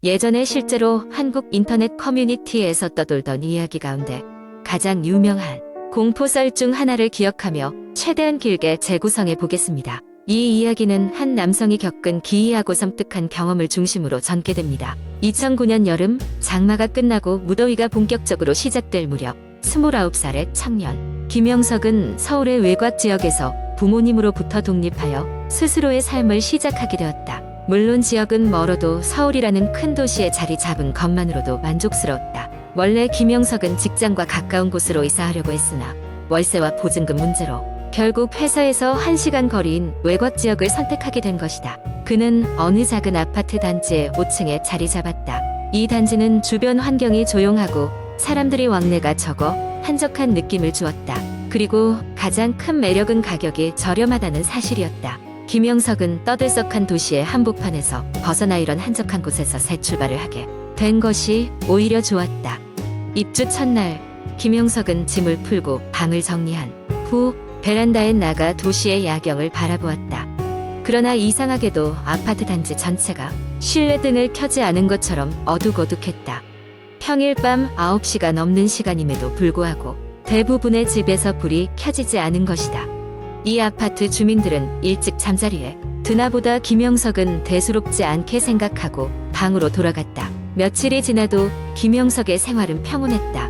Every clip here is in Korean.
예전에 실제로 한국 인터넷 커뮤니티에서 떠돌던 이야기 가운데 가장 유명한 공포썰 중 하나를 기억하며 최대한 길게 재구성해 보겠습니다. 이 이야기는 한 남성이 겪은 기이하고 섬뜩한 경험을 중심으로 전개됩니다. 2009년 여름, 장마가 끝나고 무더위가 본격적으로 시작될 무렵 29살의 청년 김영석은 서울의 외곽 지역에서 부모님으로부터 독립하여 스스로의 삶을 시작하게 되었다. 물론 지역은 멀어도 서울이라는 큰 도시에 자리 잡은 것만으로도 만족스러웠다. 원래 김영석은 직장과 가까운 곳으로 이사하려고 했으나 월세와 보증금 문제로 결국 회사에서 1시간 거리인 외곽 지역을 선택하게 된 것이다. 그는 어느 작은 아파트 단지의 5층에 자리 잡았다. 이 단지는 주변 환경이 조용하고 사람들이 왕래가 적어 한적한 느낌을 주었다. 그리고 가장 큰 매력은 가격이 저렴하다는 사실이었다. 김영석은 떠들썩한 도시의 한복판에서 벗어나 이런 한적한 곳에서 새 출발을 하게 된 것이 오히려 좋았다. 입주 첫날, 김영석은 짐을 풀고 방을 정리한 후 베란다에 나가 도시의 야경을 바라보았다. 그러나 이상하게도 아파트 단지 전체가 실내등을 켜지 않은 것처럼 어둑어둑했다. 평일 밤 9시가 넘는 시간임에도 불구하고 대부분의 집에서 불이 켜지지 않은 것이다. 이 아파트 주민들은 일찍 잠자리에 드나보다 김영석은 대수롭지 않게 생각하고 방으로 돌아갔다. 며칠이 지나도 김영석의 생활은 평온했다.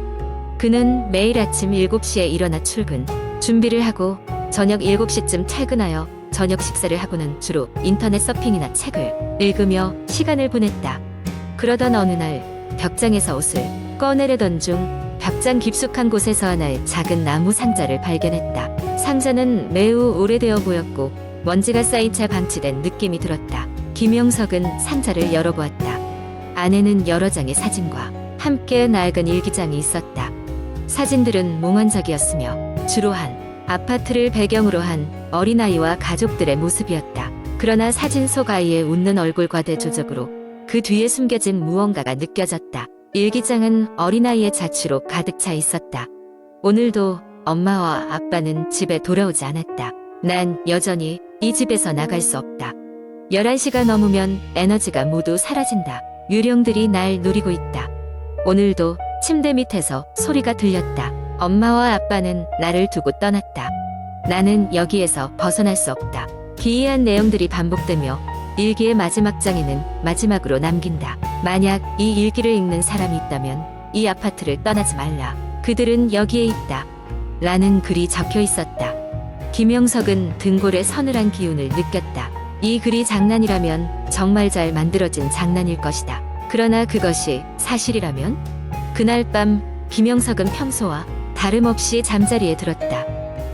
그는 매일 아침 7시에 일어나 출근, 준비를 하고 저녁 7시쯤 퇴근하여 저녁 식사를 하고는 주로 인터넷 서핑이나 책을 읽으며 시간을 보냈다. 그러던 어느 날 벽장에서 옷을 꺼내려던 중 벽장 깊숙한 곳에서 하나의 작은 나무 상자를 발견했다. 상자는 매우 오래되어 보였고 먼지가 쌓인 채 방치된 느낌이 들었다. 김영석은 상자를 열어보았다. 안에는 여러 장의 사진과 함께 낡은 일기장이 있었다. 사진들은 몽환적이었으며 주로 한 아파트를 배경으로 한 어린아이와 가족들의 모습이었다. 그러나 사진 속 아이의 웃는 얼굴과 대조적으로 그 뒤에 숨겨진 무언가가 느껴졌다. 일기장은 어린아이의 자취로 가득 차 있었다. 오늘도 엄마와 아빠는 집에 돌아오지 않았다. 난 여전히 이 집에서 나갈 수 없다. 11시가 넘으면 에너지가 모두 사라진다. 유령들이 날 노리고 있다. 오늘도 침대 밑에서 소리가 들렸다. 엄마와 아빠는 나를 두고 떠났다. 나는 여기에서 벗어날 수 없다. 기이한 내용들이 반복되며 일기의 마지막 장에는 마지막으로 남긴다. 만약 이 일기를 읽는 사람이 있다면 이 아파트를 떠나지 말라. 그들은 여기에 있다. 라는 글이 적혀 있었다. 김영석은 등골에 서늘한 기운을 느꼈다. 이 글이 장난이라면 정말 잘 만들어진 장난일 것이다. 그러나 그것이 사실이라면? 그날 밤 김영석은 평소와 다름없이 잠자리에 들었다.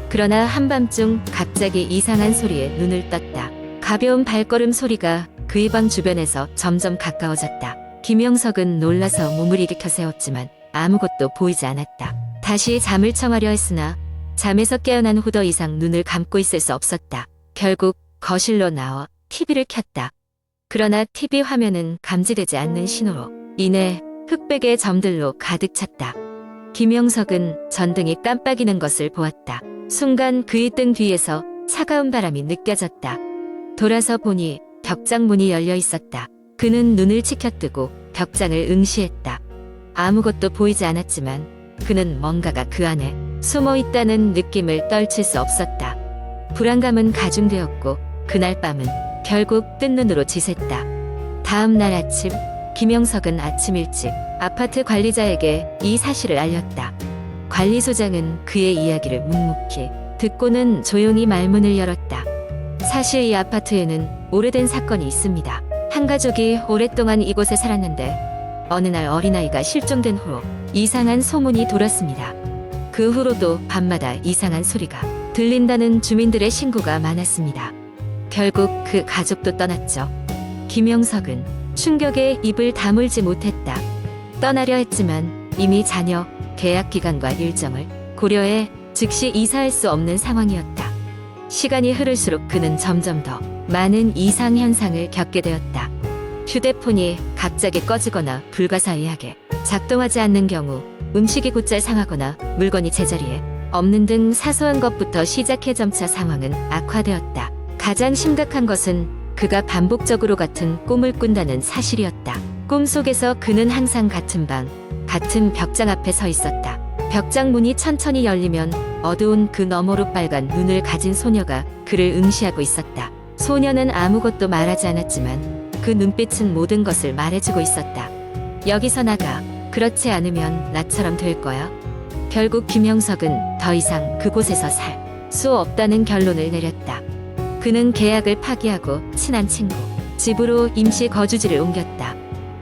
그러나 한밤중 갑자기 이상한 소리에 눈을 떴다. 가벼운 발걸음 소리가 그의 방 주변에서 점점 가까워졌다. 김영석은 놀라서 몸을 일으켜 세웠지만 아무것도 보이지 않았다. 다시 잠을 청하려 했으나 잠에서 깨어난 후 더 이상 눈을 감고 있을 수 없었다. 결국 거실로 나와 TV를 켰다. 그러나 TV 화면은 감지되지 않는 신호로 인해 흑백의 점들로 가득 찼다. 김영석은 전등이 깜빡이는 것을 보았다. 순간 그의 등 뒤에서 차가운 바람이 느껴졌다. 돌아서 보니 벽장 문이 열려 있었다. 그는 눈을 치켜뜨고 벽장을 응시했다. 아무것도 보이지 않았지만 그는 뭔가가 그 안에 숨어 있다는 느낌을 떨칠 수 없었다. 불안감은 가중되었고 그날 밤은 결국 뜬 눈으로 지샜다. 다음 날 아침 김영석은 아침 일찍 아파트 관리자에게 이 사실을 알렸다. 관리소장은 그의 이야기를 묵묵히 듣고는 조용히 말문을 열었다. 사실 이 아파트에는 오래된 사건이 있습니다. 한 가족이 오랫동안 이곳에 살았는데 어느 날 어린아이가 실종된 후로 이상한 소문이 돌았습니다. 그 후로도 밤마다 이상한 소리가 들린다는 주민들의 신고가 많았습니다. 결국 그 가족도 떠났죠. 김영석은 충격에 입을 다물지 못했다. 떠나려 했지만 이미 자녀, 계약 기간과 일정을 고려해 즉시 이사할 수 없는 상황이었다. 시간이 흐를수록 그는 점점 더 많은 이상 현상을 겪게 되었다. 휴대폰이 갑자기 꺼지거나 불가사의하게 작동하지 않는 경우, 음식이 곧잘 상하거나 물건이 제자리에 없는 등 사소한 것부터 시작해 점차 상황은 악화되었다. 가장 심각한 것은 그가 반복적으로 같은 꿈을 꾼다는 사실이었다. 꿈속에서 그는 항상 같은 방, 같은 벽장 앞에 서 있었다. 벽장 문이 천천히 열리면 어두운 그 너머로 빨간 눈을 가진 소녀가 그를 응시하고 있었다. 소녀는 아무것도 말하지 않았지만 그 눈빛은 모든 것을 말해주고 있었다. 여기서 나가. 그렇지 않으면 나처럼 될 거야. 결국 김영석은 더 이상 그곳에서 살 수 없다는 결론을 내렸다. 그는 계약을 파기하고 친한 친구 집으로 임시 거주지를 옮겼다.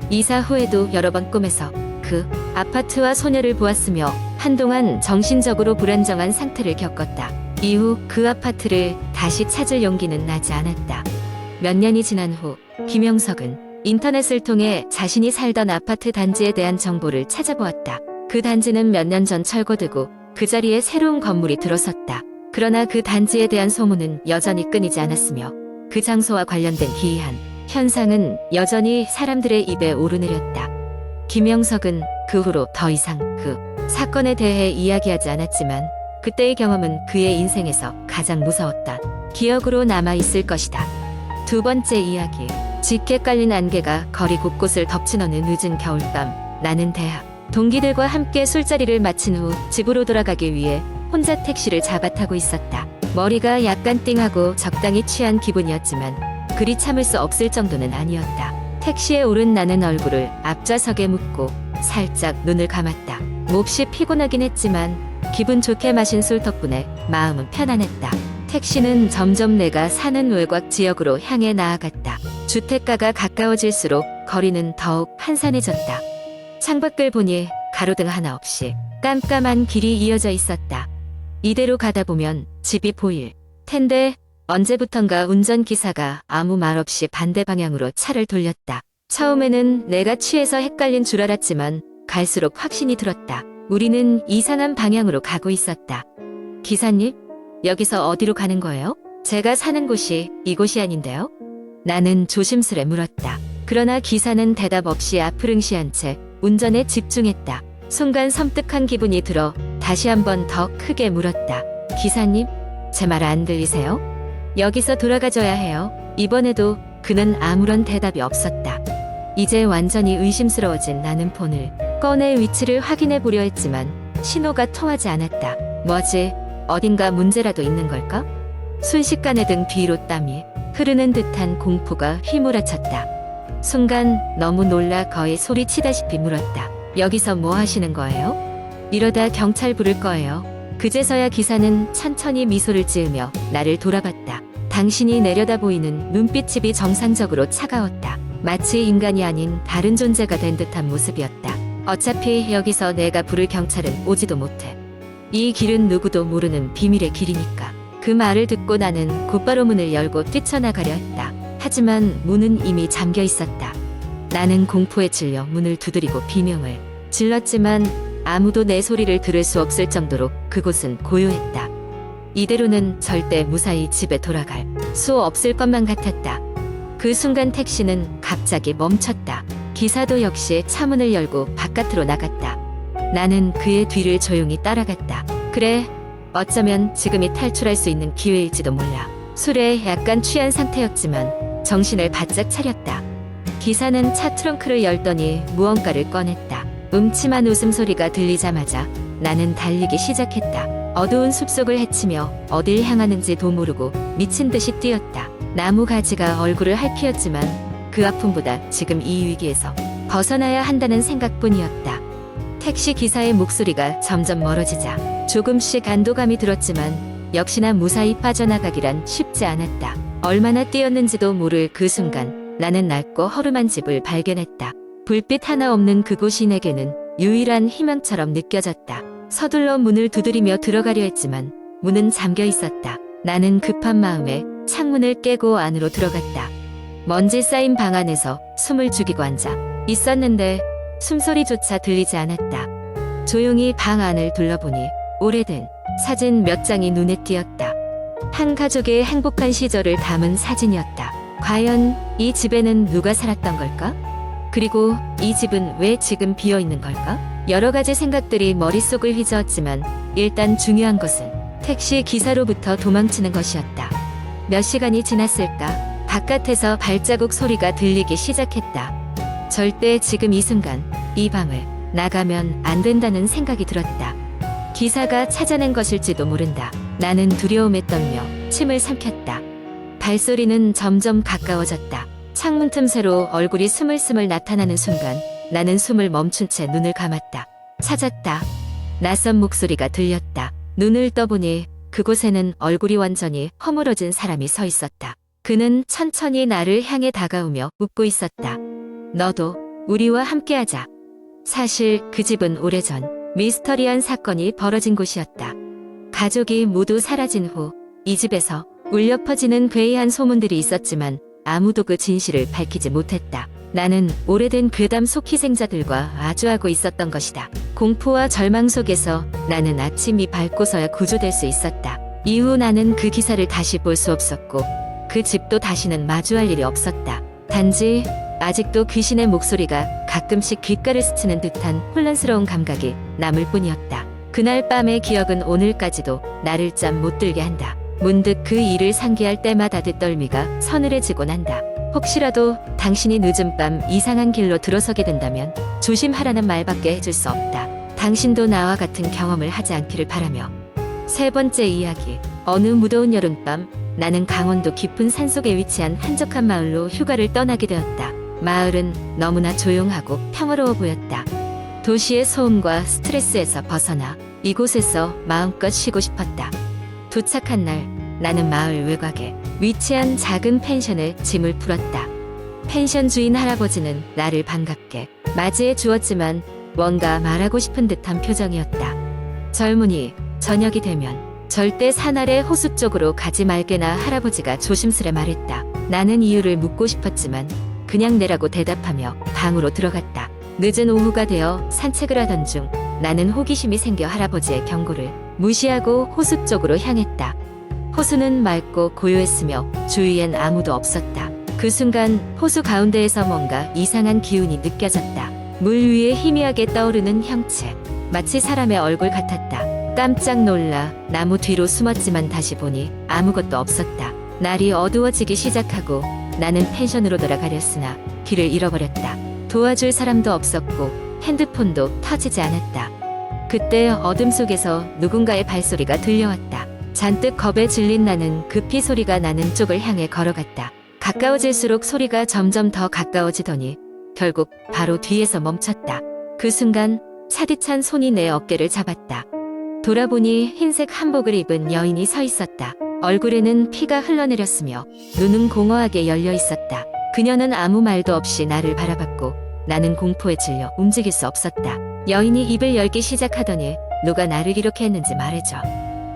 이사 후에도 여러 번 꿈에서 그 아파트와 소녀를 보았으며 한동안 정신적으로 불안정한 상태를 겪었다. 이후 그 아파트를 다시 찾을 용기는 나지 않았다. 몇 년이 지난 후 김영석은 인터넷을 통해 자신이 살던 아파트 단지에 대한 정보를 찾아보았다. 그 단지는 몇 년 전 철거되고 그 자리에 새로운 건물이 들어섰다. 그러나 그 단지에 대한 소문은 여전히 끊이지 않았으며 그 장소와 관련된 기이한 현상은 여전히 사람들의 입에 오르내렸다. 김영석은 그 후로 더 이상 그 사건에 대해 이야기하지 않았지만 그때의 경험은 그의 인생에서 가장 무서웠던 기억으로 남아있을 것이다. 두 번째 이야기. 짙게 깔린 안개가 거리 곳곳을 덮친 어느 늦은 겨울밤, 나는 대학 동기들과 함께 술자리를 마친 후 집으로 돌아가기 위해 혼자 택시를 잡아 타고 있었다. 머리가 약간 띵하고 적당히 취한 기분이었지만 그리 참을 수 없을 정도는 아니었다. 택시에 오른 나는 얼굴을 앞좌석에 묻고 살짝 눈을 감았다. 몹시 피곤하긴 했지만 기분 좋게 마신 술 덕분에 마음은 편안했다. 택시는 점점 내가 사는 외곽 지역으로 향해 나아갔다. 주택가가 가까워질수록 거리는 더욱 한산해졌다. 창밖을 보니 가로등 하나 없이 깜깜한 길이 이어져 있었다. 이대로 가다 보면 집이 보일 텐데 언제부턴가 운전기사가 아무 말 없이 반대 방향으로 차를 돌렸다. 처음에는 내가 취해서 헷갈린 줄 알았지만 갈수록 확신이 들었다. 우리는 이상한 방향으로 가고 있었다. 기사님, 여기서 어디로 가는 거예요? 제가 사는 곳이 이곳이 아닌데요? 나는 조심스레 물었다. 그러나 기사는 대답 없이 앞을 응시한 채 운전에 집중했다. 순간 섬뜩한 기분이 들어 다시 한번 더 크게 물었다. 기사님, 제 말 안 들리세요? 여기서 돌아가줘야 해요. 이번에도 그는 아무런 대답이 없었다. 이제 완전히 의심스러워진 나는 폰을 꺼내 위치를 확인해 보려 했지만 신호가 통하지 않았다. 뭐지? 어딘가 문제라도 있는 걸까? 순식간에 등 뒤로 땀이 흐르는 듯한 공포가 휘몰아쳤다. 순간 너무 놀라 거의 소리치다시피 물었다. 여기서 뭐 하시는 거예요? 이러다 경찰 부를 거예요. 그제서야 기사는 천천히 미소를 지으며 나를 돌아봤다. 당신이 내려다 보이는 눈빛이 정상적으로 차가웠다. 마치 인간이 아닌 다른 존재가 된 듯한 모습이었다. 어차피 여기서 내가 부를 경찰은 오지도 못해. 이 길은 누구도 모르는 비밀의 길이니까. 그 말을 듣고 나는 곧바로 문을 열고 뛰쳐나가려 했다. 하지만 문은 이미 잠겨 있었다. 나는 공포에 질려 문을 두드리고 비명을 질렀지만 아무도 내 소리를 들을 수 없을 정도로 그곳은 고요했다. 이대로는 절대 무사히 집에 돌아갈 수 없을 것만 같았다. 그 순간 택시는 갑자기 멈췄다. 기사도 역시 차문을 열고 바깥으로 나갔다. 나는 그의 뒤를 조용히 따라갔다. 그래, 어쩌면 지금이 탈출할 수 있는 기회일지도 몰라. 술에 약간 취한 상태였지만 정신을 바짝 차렸다. 기사는 차 트렁크를 열더니 무언가를 꺼냈다. 음침한 웃음소리가 들리자마자 나는 달리기 시작했다. 어두운 숲속을 헤치며 어딜 향하는지도 모르고 미친 듯이 뛰었다. 나무 가지가 얼굴을 핥히었지만 그 아픔보다 지금 이 위기에서 벗어나야 한다는 생각뿐이었다. 택시 기사의 목소리가 점점 멀어지자 조금씩 안도감이 들었지만 역시나 무사히 빠져나가기란 쉽지 않았다. 얼마나 뛰었는지도 모를 그 순간 나는 낡고 허름한 집을 발견했다. 불빛 하나 없는 그곳이 내게는 유일한 희망처럼 느껴졌다. 서둘러 문을 두드리며 들어가려 했지만 문은 잠겨 있었다. 나는 급한 마음에 창문을 깨고 안으로 들어갔다. 먼지 쌓인 방 안에서 숨을 죽이고 앉아 있었는데 숨소리조차 들리지 않았다. 조용히 방 안을 둘러보니 오래된 사진 몇 장이 눈에 띄었다. 한 가족의 행복한 시절을 담은 사진이었다. 과연 이 집에는 누가 살았던 걸까? 그리고 이 집은 왜 지금 비어있는 걸까? 여러 가지 생각들이 머릿속을 휘저었지만 일단 중요한 것은 택시 기사로부터 도망치는 것이었다. 몇 시간이 지났을까? 바깥에서 발자국 소리가 들리기 시작했다. 절대 지금 이 순간 이 방을 나가면 안 된다는 생각이 들었다. 기사가 찾아낸 것일지도 모른다. 나는 두려움에 떨며 침을 삼켰다. 발소리는 점점 가까워졌다. 창문 틈새로 얼굴이 스물스물 나타나는 순간 나는 숨을 멈춘 채 눈을 감았다. 찾았다. 낯선 목소리가 들렸다. 눈을 떠보니 그곳에는 얼굴이 완전히 허물어진 사람이 서 있었다. 그는 천천히 나를 향해 다가오며 웃고 있었다. 너도 우리와 함께하자. 사실 그 집은 오래전 미스터리한 사건이 벌어진 곳이었다. 가족이 모두 사라진 후 이 집에서 울려 퍼지는 괴이한 소문들이 있었지만 아무도 그 진실을 밝히지 못했다. 나는 오래된 괴담 속 희생자들과 마주하고 있었던 것이다. 공포와 절망 속에서 나는 아침이 밝고서야 구조될 수 있었다. 이후 나는 그 기사를 다시 볼 수 없었고 그 집도 다시는 마주할 일이 없었다. 단지 아직도 귀신의 목소리가 가끔씩 귓가를 스치는 듯한 혼란스러운 감각이 남을 뿐이었다. 그날 밤의 기억은 오늘까지도 나를 짬 못 들게 한다. 문득 그 일을 상기할 때마다 듣떨미가 서늘해지곤 한다. 혹시라도 당신이 늦은 밤 이상한 길로 들어서게 된다면 조심하라는 말밖에 해줄 수 없다. 당신도 나와 같은 경험을 하지 않기를 바라며. 세 번째 이야기. 어느 무더운 여름밤 나는 강원도 깊은 산속에 위치한 한적한 마을로 휴가를 떠나게 되었다. 마을은 너무나 조용하고 평화로워 보였다. 도시의 소음과 스트레스에서 벗어나 이곳에서 마음껏 쉬고 싶었다. 도착한 날 나는 마을 외곽에 위치한 작은 펜션에 짐을 풀었다. 펜션 주인 할아버지는 나를 반갑게 맞이해 주었지만 뭔가 말하고 싶은 듯한 표정이었다. 젊은이, 저녁이 되면 절대 산 아래 호수 쪽으로 가지 말게나 할아버지가 조심스레 말했다. 나는 이유를 묻고 싶었지만 그냥 내라고 대답하며 방으로 들어갔다. 늦은 오후가 되어 산책을 하던 중 나는 호기심이 생겨 할아버지의 경고를 무시하고 호수 쪽으로 향했다. 호수는 맑고 고요했으며 주위엔 아무도 없었다. 그 순간 호수 가운데에서 뭔가 이상한 기운이 느껴졌다. 물 위에 희미하게 떠오르는 형체, 마치 사람의 얼굴 같았다. 깜짝 놀라 나무 뒤로 숨었지만 다시 보니 아무것도 없었다. 날이 어두워지기 시작하고 나는 펜션으로 돌아가렸으나 길을 잃어버렸다. 도와줄 사람도 없었고 핸드폰도 터지지 않았다. 그때 어둠 속에서 누군가의 발소리가 들려왔다. 잔뜩 겁에 질린 나는 급히 소리가 나는 쪽을 향해 걸어갔다. 가까워질수록 소리가 점점 더 가까워지더니 결국 바로 뒤에서 멈췄다. 그 순간 차디찬 손이 내 어깨를 잡았다. 돌아보니 흰색 한복을 입은 여인이 서 있었다. 얼굴에는 피가 흘러내렸으며 눈은 공허하게 열려 있었다. 그녀는 아무 말도 없이 나를 바라봤고 나는 공포에 질려 움직일 수 없었다. 여인이 입을 열기 시작하더니 누가 나를 이렇게 했는지 말해줘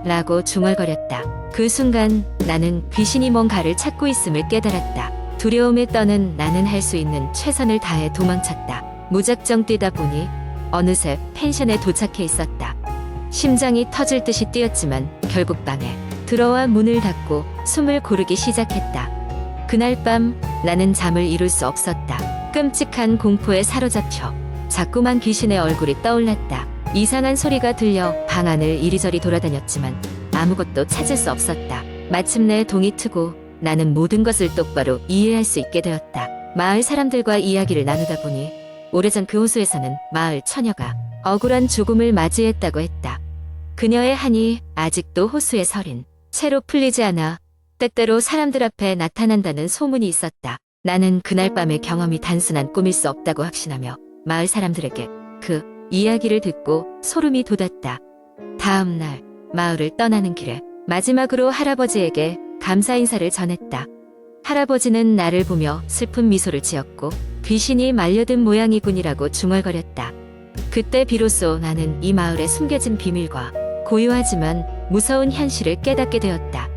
라고 중얼거렸다. 그 순간 나는 귀신이 뭔가를 찾고 있음을 깨달았다. 두려움에 떠는 나는 할 수 있는 최선을 다해 도망쳤다. 무작정 뛰다 보니 어느새 펜션에 도착해 있었다. 심장이 터질 듯이 뛰었지만 결국 방에 들어와 문을 닫고 숨을 고르기 시작했다. 그날 밤 나는 잠을 이룰 수 없었다. 끔찍한 공포에 사로잡혀 자꾸만 귀신의 얼굴이 떠올랐다. 이상한 소리가 들려 방 안을 이리저리 돌아다녔지만 아무것도 찾을 수 없었다. 마침내 동이 트고 나는 모든 것을 똑바로 이해할 수 있게 되었다. 마을 사람들과 이야기를 나누다 보니 오래전 그 호수에서는 마을 처녀가 억울한 죽음을 맞이했다고 했다. 그녀의 한이 아직도 호수에 서린 채로 풀리지 않아 때때로 사람들 앞에 나타난다는 소문이 있었다. 나는 그날 밤의 경험이 단순한 꿈일 수 없다고 확신하며 마을 사람들에게 그 이야기를 듣고 소름이 돋았다. 다음 날 마을을 떠나는 길에 마지막으로 할아버지에게 감사 인사를 전했다. 할아버지는 나를 보며 슬픈 미소를 지었고 귀신이 말려든 모양이군이라고 중얼거렸다. 그때 비로소 나는 이 마을의 숨겨진 비밀과 고요하지만 무서운 현실을 깨닫게 되었다.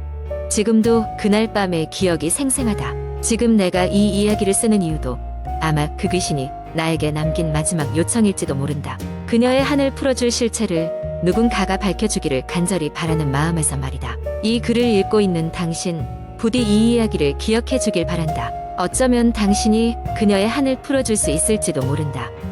지금도 그날 밤의 기억이 생생하다. 지금 내가 이 이야기를 쓰는 이유도 아마 그 귀신이 나에게 남긴 마지막 요청일지도 모른다. 그녀의 한을 풀어줄 실체를 누군가가 밝혀주기를 간절히 바라는 마음에서 말이다. 이 글을 읽고 있는 당신, 부디 이 이야기를 기억해주길 바란다. 어쩌면 당신이 그녀의 한을 풀어줄 수 있을지도 모른다.